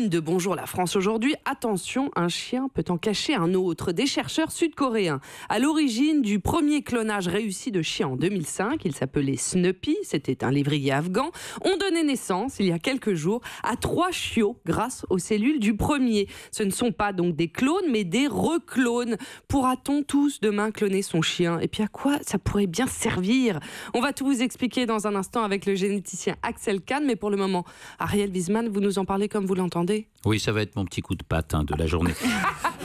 une de Bonjour la France aujourd'hui. Attention, un chien peut en cacher un autre. Des chercheurs sud-coréens, à l'origine du premier clonage réussi de chien en 2005, il s'appelait Snuppy, c'était un lévrier afghan, ont donné naissance, il y a quelques jours, à 3 chiots grâce aux cellules du premier. Ce ne sont pas donc des clones, mais des reclones. Pourra-t-on tous demain cloner son chien? Et puis à quoi ça pourrait bien servir? On va tout vous expliquer dans un instant avec le généticien Axel Kahn, mais pour le moment, Ariel Wiesman, vous nous en parlez comme vous l'entendez? Oui, ça va être mon petit coup de patte de la journée.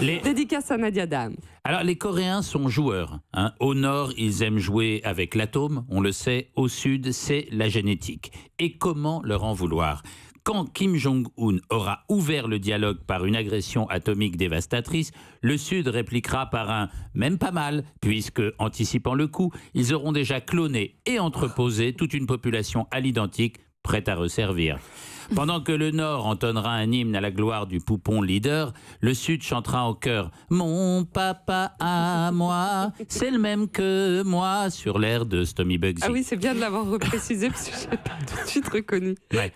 Dédicace à Nadia Dam. Alors, les Coréens sont joueurs. Au nord, ils aiment jouer avec l'atome, on le sait. Au sud, c'est la génétique. Et comment leur en vouloir? Quand Kim Jong-un aura ouvert le dialogue par une agression atomique dévastatrice, le Sud répliquera par un « même pas mal », puisque, anticipant le coup, ils auront déjà cloné et entreposé toute une population à l'identique, prête à resservir. Pendant que le Nord entonnera un hymne à la gloire du poupon leader, le Sud chantera en chœur « Mon papa à moi, c'est le même que moi » sur l'air de Stomy Bugsy. Ah oui, c'est bien de l'avoir reprécisé parce que je n'ai pas tout de suite reconnu. Ouais.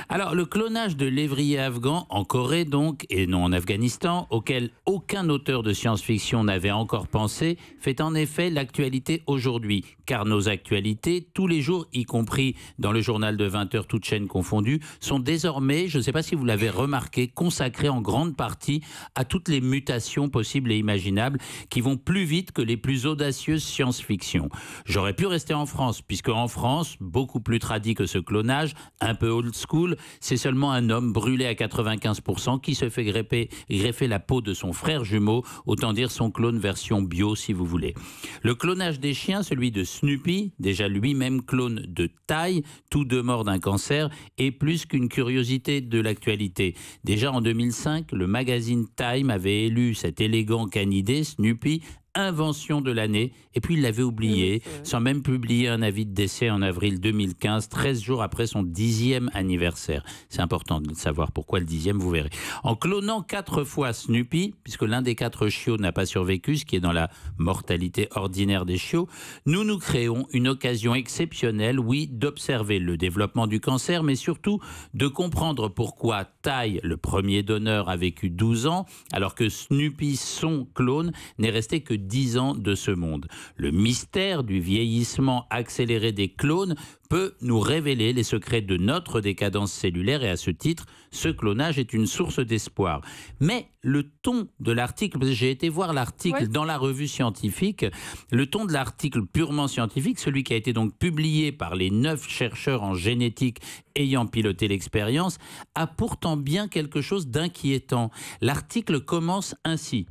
Alors, le clonage de lévriers afghans en Corée, donc, et non en Afghanistan, auquel aucun auteur de science-fiction n'avait encore pensé, fait en effet l'actualité aujourd'hui. Car nos actualités, tous les jours, y compris dans le journal de 20h, toutes chaînes confondues, sont désormais, je ne sais pas si vous l'avez remarqué, consacrées en grande partie à toutes les mutations possibles et imaginables qui vont plus vite que les plus audacieuses science-fiction. J'aurais pu rester en France, puisque en France, beaucoup plus tradit que ce clonage, un peu old school, c'est seulement un homme brûlé à 95% qui se fait greffer la peau de son frère jumeau, autant dire son clone version bio si vous voulez. Le clonage des chiens, celui de Snuppy, déjà lui-même clone de taille, tous deux morts d'un cancer, est plus qu'une curiosité de l'actualité. Déjà en 2005, le magazine Time avait élu cet élégant canidé, Snuppy, invention de l'année, et puis il l'avait oublié, sans même publier un avis de décès en avril 2015, 13 jours après son 10e anniversaire. C'est important de savoir pourquoi le 10e, vous verrez. En clonant 4 fois Snuppy, puisque l'un des 4 chiots n'a pas survécu, ce qui est dans la mortalité ordinaire des chiots, nous créons une occasion exceptionnelle, oui, d'observer le développement du cancer, mais surtout de comprendre pourquoi Tai, le premier donneur, a vécu 12 ans, alors que Snuppy, son clone, n'est resté que 10 ans de ce monde. Le mystère du vieillissement accéléré des clones peut nous révéler les secrets de notre décadence cellulaire et à ce titre, ce clonage est une source d'espoir. Mais le ton de l'article, parce que j'ai été voir l'article dans la revue scientifique, le ton de l'article purement scientifique, celui qui a été donc publié par les 9 chercheurs en génétique ayant piloté l'expérience, a pourtant bien quelque chose d'inquiétant. L'article commence ainsi.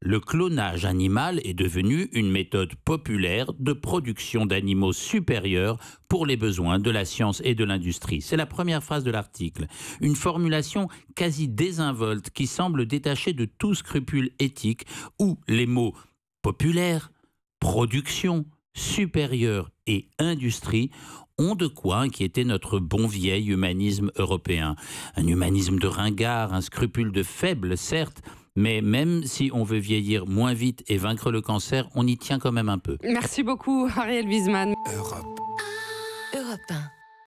Le clonage animal est devenu une méthode populaire de production d'animaux supérieurs pour les besoins de la science et de l'industrie. C'est la première phrase de l'article. Une formulation quasi désinvolte qui semble détachée de tout scrupule éthique où les mots populaire, production, supérieur et industrie ont de quoi inquiéter notre bon vieil humanisme européen. Un humanisme de ringard, un scrupule de faible, certes, mais même si on veut vieillir moins vite et vaincre le cancer, on y tient quand même un peu. Merci beaucoup, Ariel Wiesman. Europe 1.